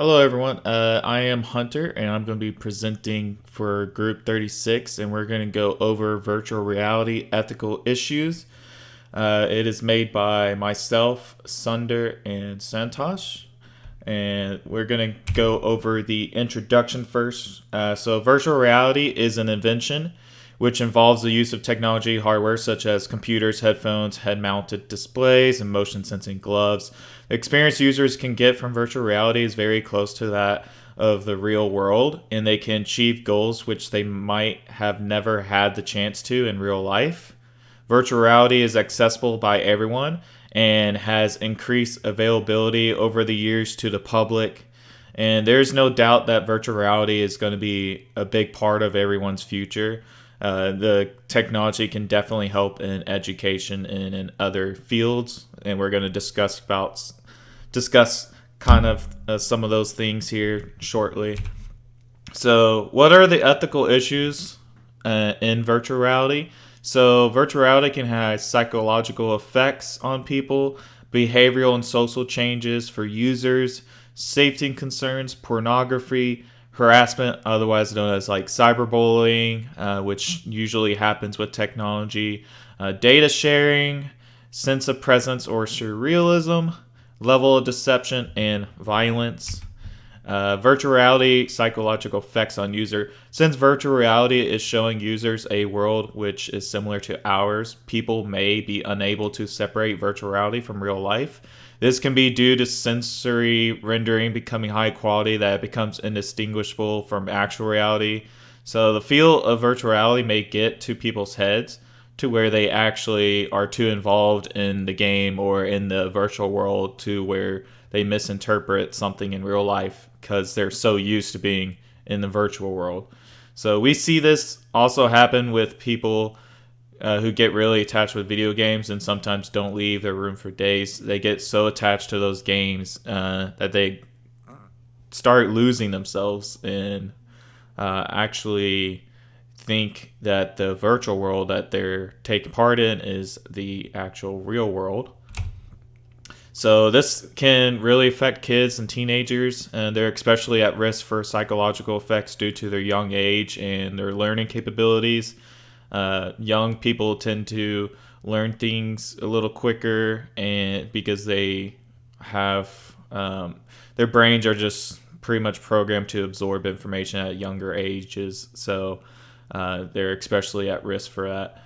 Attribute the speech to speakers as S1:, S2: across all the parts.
S1: Hello, everyone. I am Hunter, and I'm going to be presenting for Group 36, and we're going to go over virtual reality ethical issues. It is made by myself, Sunder, and Santosh, and we're going to go over the introduction first. Virtual reality is an invention which involves the use of technology hardware such as computers, headphones, head mounted displays, and motion sensing gloves. The experience users can get from virtual reality is very close to that of the real world, and they can achieve goals which they might have never had the chance to in real life. Virtual reality is accessible by everyone and has increased availability over the years to the public. And there's no doubt that virtual reality is going to be a big part of everyone's future. The technology can definitely help in education and in other fields, and we're going to discuss kind of some of those things here shortly. So, what are the ethical issues in virtual reality? So, virtual reality can have psychological effects on people, behavioral and social changes for users, safety concerns, pornography, harassment, otherwise known as like cyberbullying, which usually happens with technology, data sharing, sense of presence or surrealism, level of deception, and violence. Virtual reality psychological effects on user. Since virtual reality is showing users a world which is similar to ours, people may be unable to separate virtual reality from real life. This can be due to sensory rendering becoming high quality that it becomes indistinguishable from actual reality. So the feel of virtual reality may get to people's heads to where they actually are too involved in the game or in the virtual world to where they misinterpret something in real life because they're so used to being in the virtual world. So we see this also happen with people who get really attached with video games and sometimes don't leave their room for days. They get so attached to those games that they start losing themselves and actually think that the virtual world that they're taking part in is the actual real world. So this can really affect kids and teenagers, and they're especially at risk for psychological effects due to their young age and their learning capabilities. Young people tend to learn things a little quicker, and because they have their brains are just pretty much programmed to absorb information at younger ages, so they're especially at risk for that.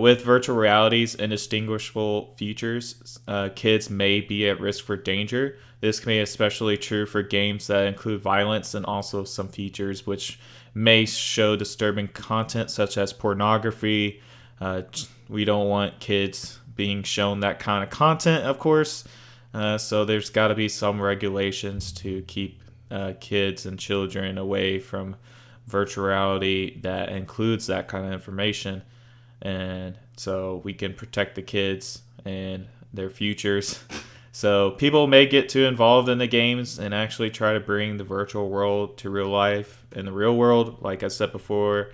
S1: With virtual reality's indistinguishable features, kids may be at risk for danger. This can be especially true for games that include violence and also some features which may show disturbing content such as pornography. We don't want kids being shown that kind of content, of course. So there's got to be some regulations to keep kids and children away from virtual reality that includes that kind of information, and so we can protect the kids and their futures. So people may get too involved in the games and actually try to bring the virtual world to real life. In the real world, like I said before,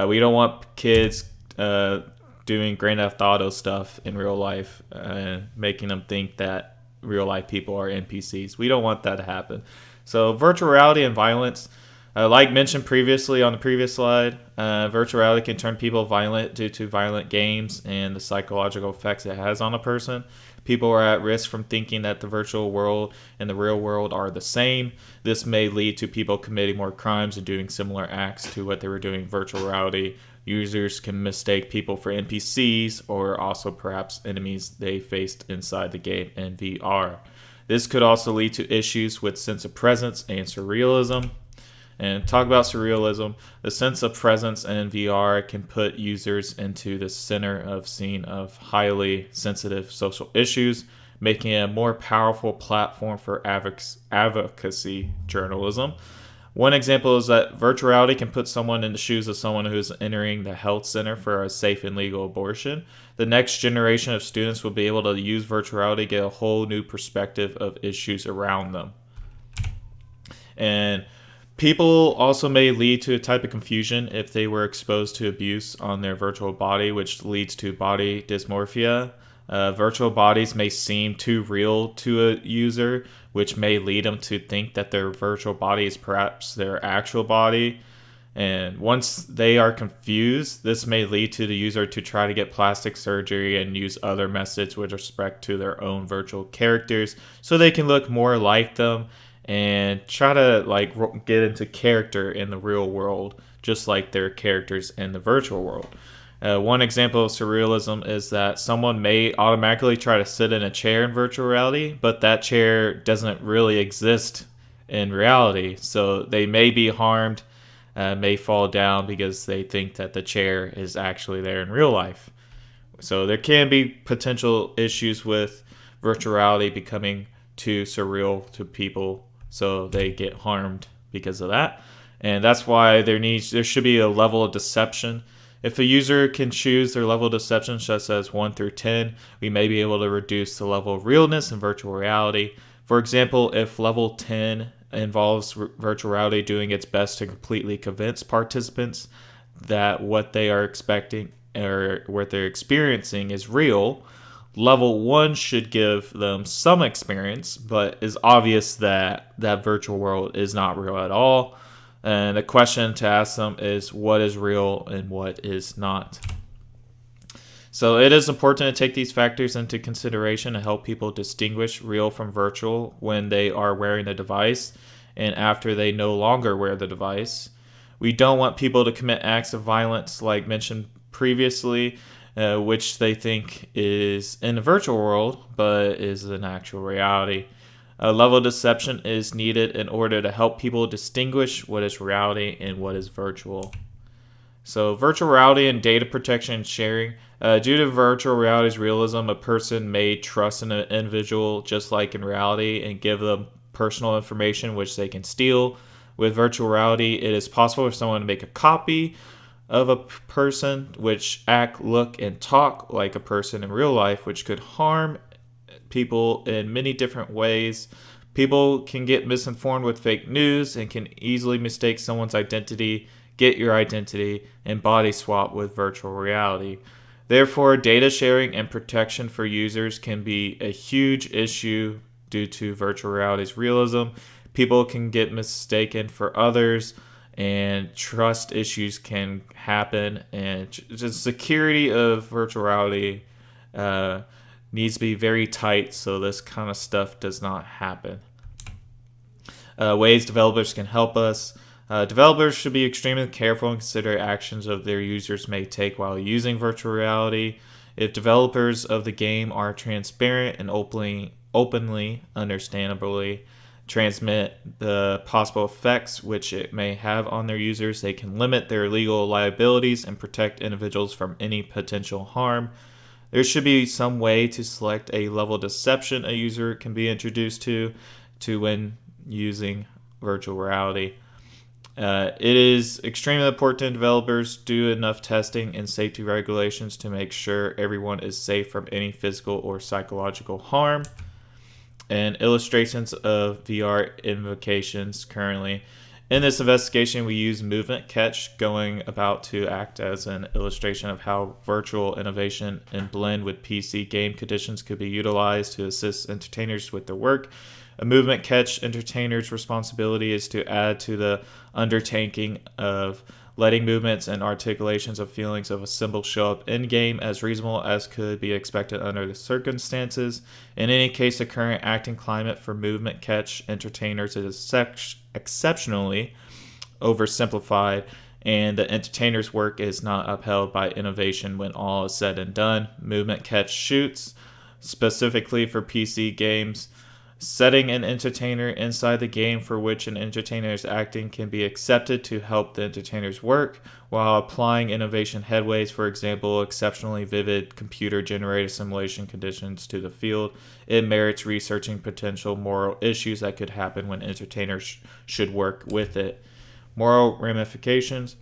S1: we don't want kids doing Grand Theft Auto stuff in real life and making them think that real life people are NPCs. We don't want that to happen. So virtual reality and violence. Like mentioned previously on the previous slide, virtual reality can turn people violent due to violent games and the psychological effects it has on a person. People are at risk from thinking that the virtual world and the real world are the same. This may lead to people committing more crimes and doing similar acts to what they were doing in virtual reality. Users can mistake people for NPCs or also perhaps enemies they faced inside the game in VR. This could also lead to issues with sense of presence and surrealism. And talk about surrealism, the sense of presence in VR can put users into the center of scene of highly sensitive social issues, making it a more powerful platform for advocacy journalism. One example is that virtual reality can put someone in the shoes of someone who's entering the health center for a safe and legal abortion. The next generation of students will be able to use virtual reality to get a whole new perspective of issues around them. And people also may lead to a type of confusion if they were exposed to abuse on their virtual body, which leads to body dysmorphia. Virtual bodies may seem too real to a user, which may lead them to think that their virtual body is perhaps their actual body. And once they are confused, this may lead to the user to try to get plastic surgery and use other methods with respect to their own virtual characters so they can look more like them and try to get into character in the real world, just like their characters in the virtual world. One example of surrealism is that someone may automatically try to sit in a chair in virtual reality, but that chair doesn't really exist in reality. So they may be harmed, may fall down because they think that the chair is actually there in real life. So there can be potential issues with virtual reality becoming too surreal to people, so they get harmed because of that. And that's why there should be a level of deception. If a user can choose their level of deception, such as 1 through 10, we may be able to reduce the level of realness in virtual reality. For example, if level 10 involves virtual reality doing its best to completely convince participants that what they are expecting or what they're experiencing is real, level 1 should give them some experience, but it's obvious that that virtual world is not real at all. And the question to ask them is what is real and what is not. So it is important to take these factors into consideration to help people distinguish real from virtual when they are wearing the device and after they no longer wear the device. We don't want people to commit acts of violence like mentioned previously, which they think is in the virtual world but is an actual reality. A level of deception is needed in order to help people distinguish what is reality and what is virtual. So virtual reality and data protection and sharing. Due to virtual reality's realism, a person may trust an individual just like in reality and give them personal information which they can steal. With virtual reality, it is possible for someone to make a copy of a person which act, look, and talk like a person in real life, which could harm people in many different ways. People can get misinformed with fake news and can easily mistake someone's identity, get your identity, and body swap with virtual reality. Therefore, data sharing and protection for users can be a huge issue due to virtual reality's realism. People can get mistaken for others, and trust issues can happen, and the security of virtual reality needs to be very tight so this kind of stuff does not happen. Ways developers can help us. Developers should be extremely careful and consider actions of their users may take while using virtual reality. If developers of the game are transparent and openly, understandably, transmit the possible effects which it may have on their users, they can limit their legal liabilities and protect individuals from any potential harm. There should be some way to select a level of deception a user can be introduced to when using virtual reality. It is extremely important developers do enough testing and safety regulations to make sure everyone is safe from any physical or psychological harm. And illustrations of VR invocations currently. In this investigation, we use movement catch going about to act as an illustration of how virtual innovation and blend with PC game conditions could be utilized to assist entertainers with their work. A movement catch entertainer's responsibility is to add to the undertaking of letting movements and articulations of feelings of a symbol show up in-game as reasonable as could be expected under the circumstances. In any case, the current acting climate for movement catch entertainers is exceptionally oversimplified, and the entertainer's work is not upheld by innovation when all is said and done. Movement catch shoots, specifically for PC games, setting an entertainer inside the game for which an entertainer is acting can be accepted to help the entertainer's work, while applying innovation headways, for example, exceptionally vivid computer-generated simulation conditions to the field. It merits researching potential moral issues that could happen when entertainers should work with it. Moral ramifications.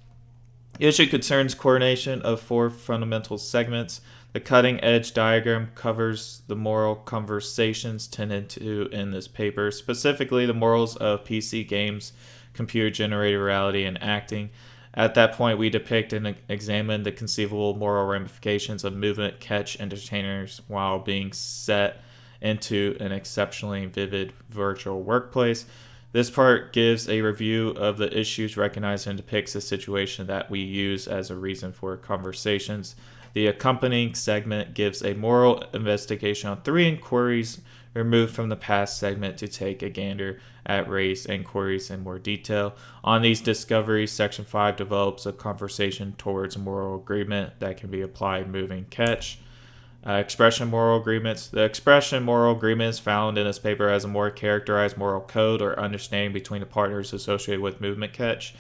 S1: The issue concerns coordination of 4 fundamental segments. The cutting-edge diagram covers the moral conversations tended to in this paper, specifically the morals of PC games, computer-generated reality, and acting. At that point, we depict and examine the conceivable moral ramifications of movement catch entertainers while being set into an exceptionally vivid virtual workplace. This part gives a review of the issues recognized and depicts a situation that we use as a reason for conversations. The accompanying segment gives a moral investigation on three inquiries removed from the past segment to take a gander at race inquiries in more detail. On these discoveries, Section 5 develops a conversation towards moral agreement that can be applied moving catch. Expression moral agreements. The expression moral agreement is found in this paper as a more characterized moral code or understanding between the partners associated with movement catch.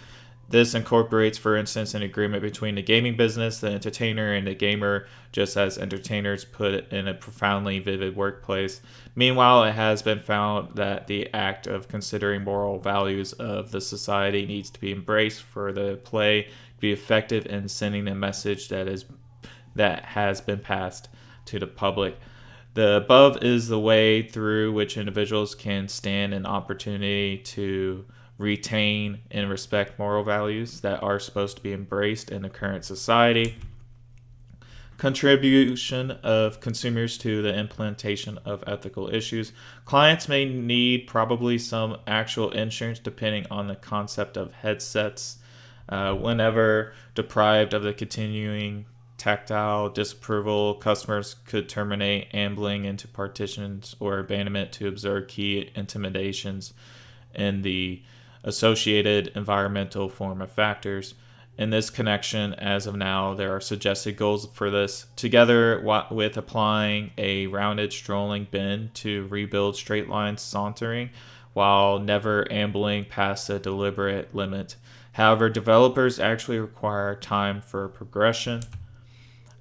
S1: This incorporates, for instance, an agreement between the gaming business, the entertainer, and the gamer, just as entertainers put it in a profoundly vivid workplace. Meanwhile, it has been found that the act of considering moral values of the society needs to be embraced for the play to be effective in sending a message that has been passed to the public. The above is the way through which individuals can stand an opportunity to retain and respect moral values that are supposed to be embraced in the current society. Contribution of consumers to the implantation of ethical issues. Clients may need probably some actual insurance depending on the concept of headsets. Whenever deprived of the continuing tactile disapproval, customers could terminate ambling into partitions or abandonment to observe key intimidations in the associated environmental form of factors. In this connection, as of now, there are suggested goals for this, together with applying a rounded strolling bend to rebuild straight line sauntering while never ambling past a deliberate limit. However, developers actually require time for progression.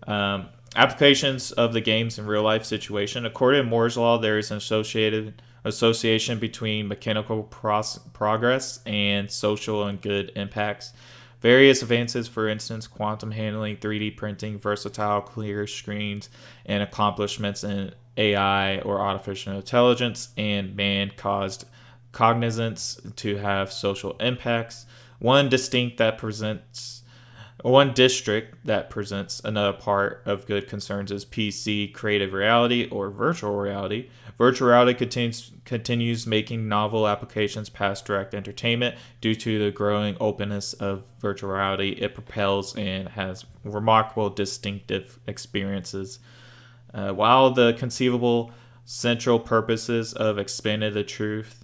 S1: Applications of the games in real life situation. According to Moore's law, there is an association between mechanical progress and social and good impacts. Various advances, for instance, quantum handling, 3D printing, versatile clear screens, and accomplishments in AI or artificial intelligence and man-caused cognizance to have social impacts. One district that presents another part of good concerns is PC creative reality or virtual reality. Virtual reality continues making novel applications past direct entertainment. Due to the growing openness of virtual reality, it propels and has remarkable distinctive experiences. While the conceivable central purposes of expanding the truth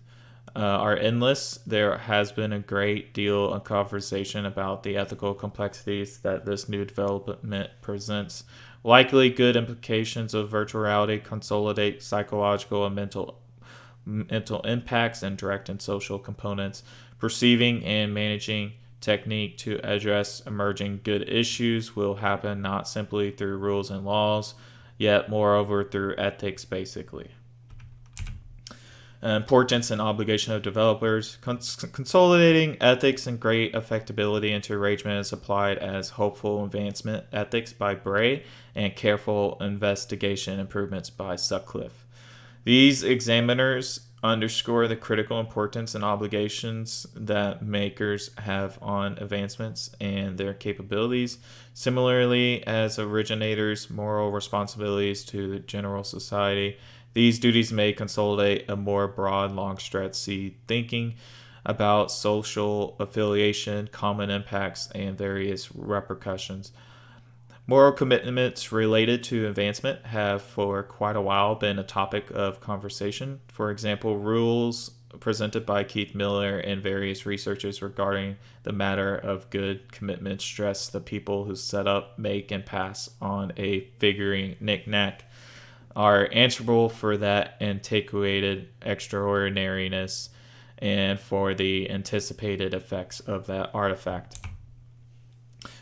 S1: are endless, there has been a great deal of conversation about the ethical complexities that this new development presents. Likely good implications of virtual reality consolidate psychological and mental impacts and direct and social components. Perceiving and managing technique to address emerging good issues will happen not simply through rules and laws, yet moreover through ethics basically. Importance and obligation of developers. Consolidating ethics and great effectability into arrangement is applied as hopeful advancement ethics by Bray and careful investigation improvements by Sutcliffe. These examiners underscore the critical importance and obligations that makers have on advancements and their capabilities, similarly as originators' moral responsibilities to the general society. These duties may consolidate a more broad, long-stretch thinking about social affiliation, common impacts, and various repercussions. Moral commitments related to advancement have for quite a while been a topic of conversation. For example, rules presented by Keith Miller and various researchers regarding the matter of good commitment stress the people who set up, make, and pass on a figuring knick-knack are answerable for that antiquated extraordinariness and for the anticipated effects of that artifact.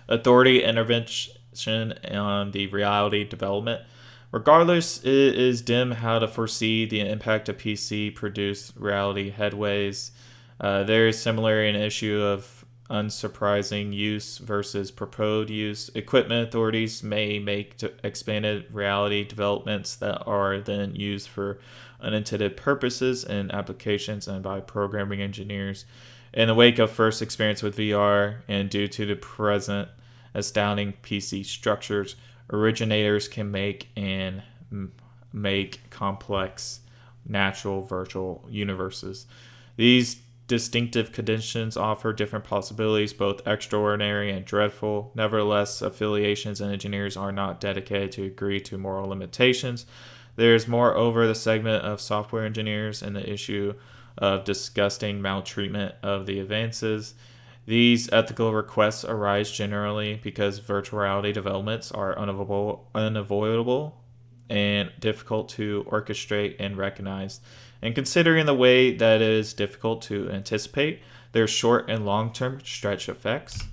S1: Authority intervention on the reality development. Regardless, it is dim how to foresee the impact of PC produced reality headways. There is similarly an issue of unsurprising use versus proposed use. Equipment authorities may make expanded reality developments that are then used for unintended purposes and applications and by programming engineers. In the wake of first experience with VR and due to the present astounding PC structures, originators can make complex natural virtual universes. These distinctive conditions offer different possibilities, both extraordinary and dreadful. Nevertheless, affiliations and engineers are not dedicated to agree to moral limitations. There's moreover the segment of software engineers and the issue of disgusting maltreatment of the advances. These ethical requests arise generally because virtual reality developments are unavoidable and difficult to orchestrate and recognize. And considering the way that it is difficult to anticipate, there's short and long-term stretch effects.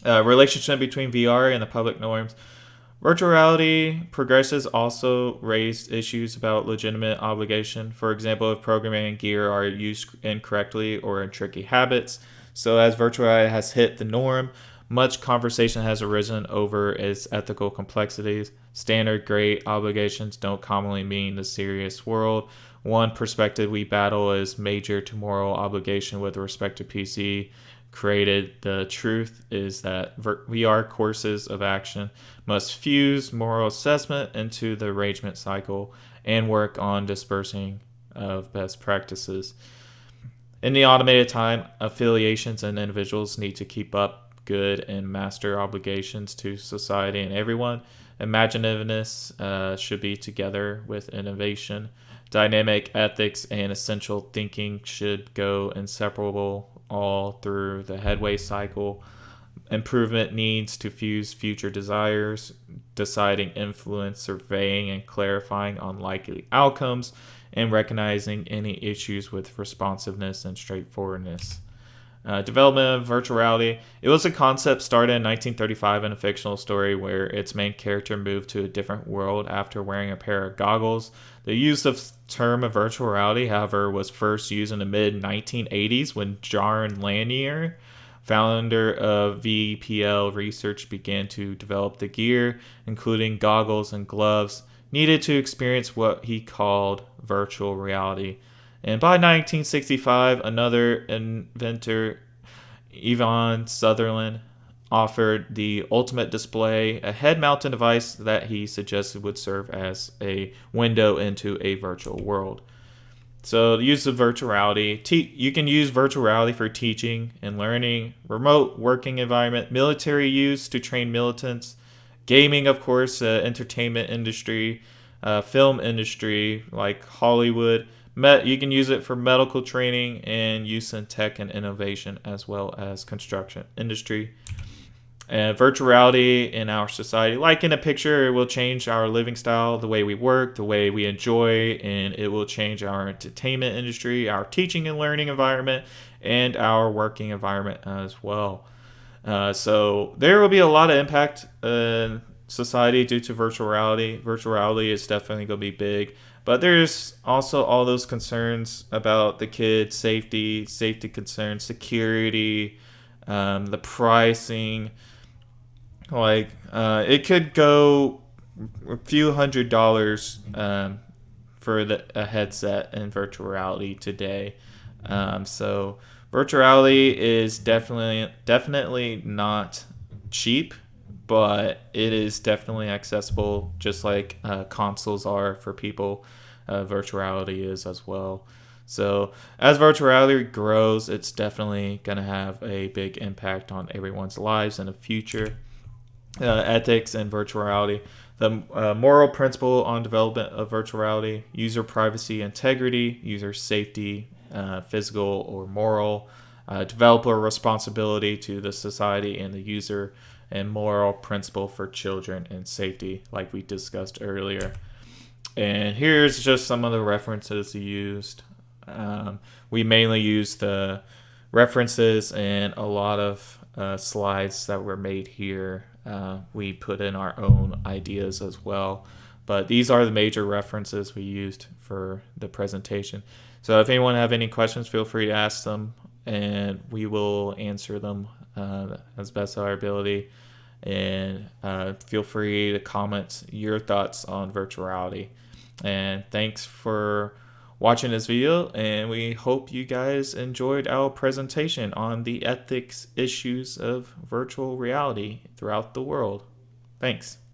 S1: Relationship between VR and the public norms. Virtual reality progresses also raised issues about legitimate obligation. For example, if programming and gear are used incorrectly or in tricky habits. So as virtual reality has hit the norm, much conversation has arisen over its ethical complexities. Standard grade obligations don't commonly mean the serious world. One perspective we battle is major to moral obligation with respect to PC created. The truth is that VR courses of action must fuse moral assessment into the arrangement cycle and work on dispersing of best practices. In the automated time, affiliations and individuals need to keep up good and master obligations to society and everyone. Imaginativeness should be together with innovation. Dynamic ethics and essential thinking should go inseparable all through the headway cycle. Improvement needs to fuse future desires, deciding influence, surveying and clarifying unlikely outcomes, and recognizing any issues with responsiveness and straightforwardness. Development of virtual reality. It was a concept started in 1935 in a fictional story where its main character moved to a different world after wearing a pair of goggles. The use of term of virtual reality, however, was first used in the mid-1980s when John Lanier, founder of VPL Research, began to develop the gear, including goggles and gloves, needed to experience what he called virtual reality. And by 1965, another inventor, Yvon Sutherland, offered the ultimate display, a head-mounted device that he suggested would serve as a window into a virtual world. So the use of virtual reality, you can use virtual reality for teaching and learning, remote working environment, military use to train militants, gaming, of course, entertainment industry, film industry like Hollywood. You can use it for medical training and use in tech and innovation as well as construction industry. Virtual reality in our society, like in a picture, it will change our living style, the way we work, the way we enjoy, and it will change our entertainment industry, our teaching and learning environment, and our working environment as well. So there will be a lot of impact in society due to virtual reality. Virtual reality is definitely going to be big. But there's also all those concerns about the kids' safety concerns, security, the pricing. It could go a few $100s for a headset in virtual reality today. So virtual reality is definitely not cheap, but it is definitely accessible, just like consoles are for people. Virtual reality is as well. So as virtual reality grows, it's definitely going to have a big impact on everyone's lives in the future. Ethics and virtual reality. The moral principle on development of virtual reality: user privacy, integrity, user safety, physical or moral, developer responsibility to the society and the user, and moral principle for children and safety, like we discussed earlier. And here's just some of the references used. We mainly use the references and a lot of slides that were made here. We put in our own ideas as well. But these are the major references we used for the presentation. So if anyone have any questions, feel free to ask them. and we will answer them as best of our ability. And feel free to comment your thoughts on virtual reality. And thanks for watching this video, and we hope you guys enjoyed our presentation on the ethics issues of virtual reality throughout the world. Thanks.